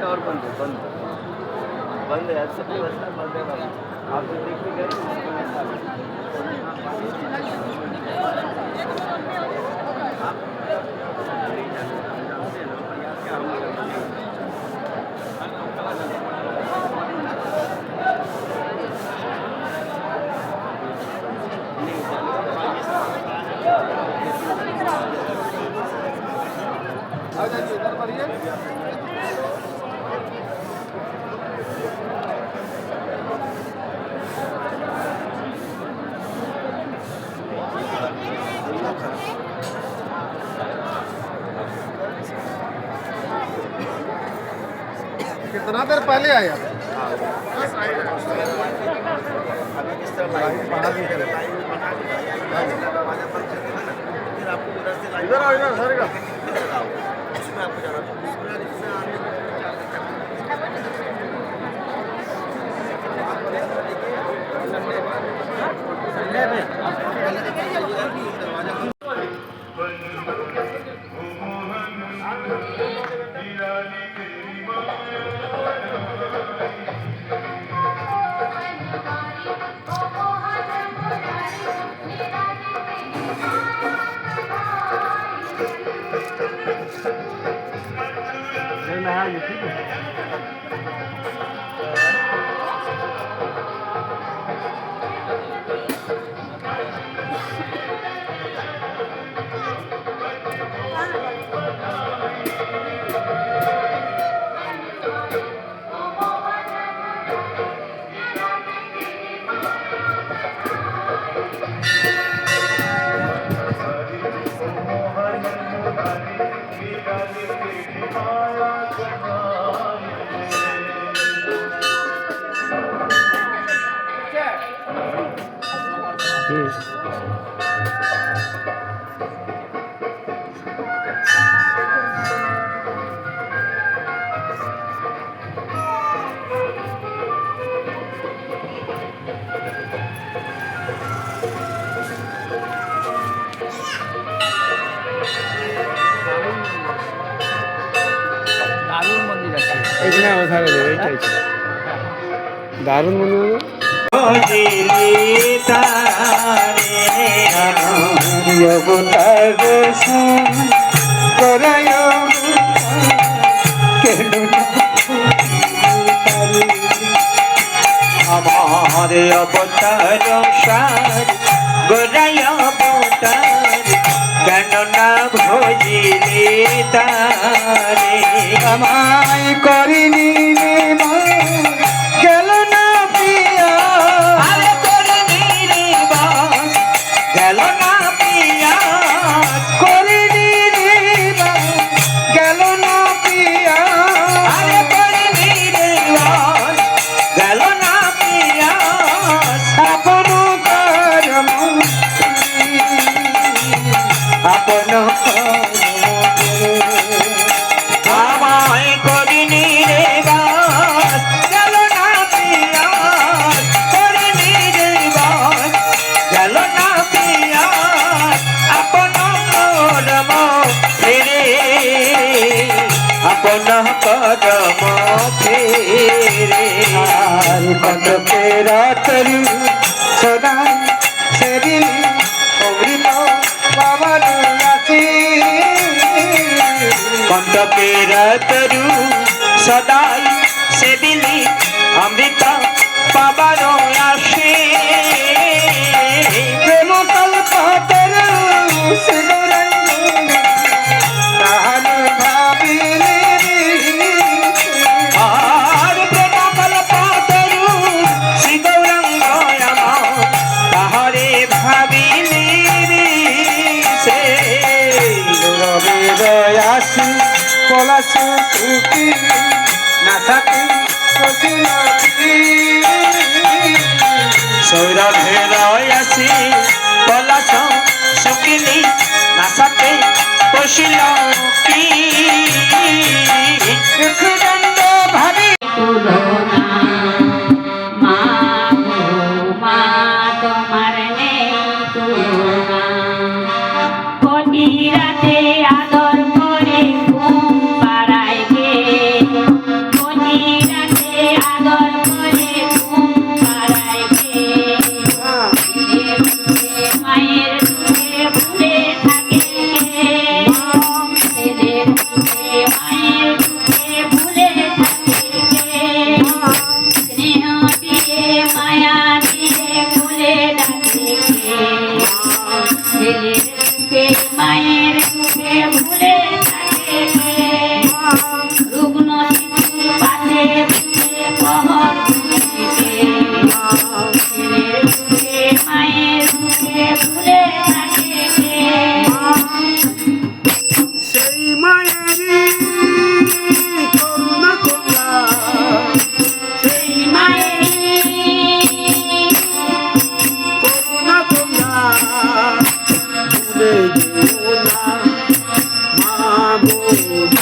और बंद है, बंद है, ऐसे व्यवस्था बंद है भाई। आप जो देखते गए कितना देर पहले आया? इधर आओ, इधर सर का उसमें आपको जाना ये ठीक है। দারুণ মনে হলো। আমার অবতার সার গোরায় অবতার কেন না ভজিলে তারে আমায় করিনি গেল না পিয়া আরে করিনি রে গেল না পিয়া করিনি রে গেল না পিয়া আরে করিনি রে গেল না পিয়া আপন করম আপন আমায় করিনি রে গেল না পিয়া করিনি রে গেল না পিয়া আপন করম ফেরে আপন করম ফেরে আর কত ফেরা তরু সদা সেদিন অমৃত বাবার আসি কন্তকের তরু সদাই সেদিলি অমৃত পাবার আসে প্রেম কল্পতর তাহার ভাবিলে আর প্রেম কল্পতরু শ্রী গৌরাঙ্গ তাহারে ভাবিলে সে আসি পলাশ সুখী নাথাকি সৌরভের আসি পলাশ শুকিলি নাসাতে পশিল কি ভাবি রাতে আদর করে ঘুম পাড়ায় গে মায়েরই করুণা তোমরা সেই মায়েরই করুণা তোমরা ভুলে যেও না মা গো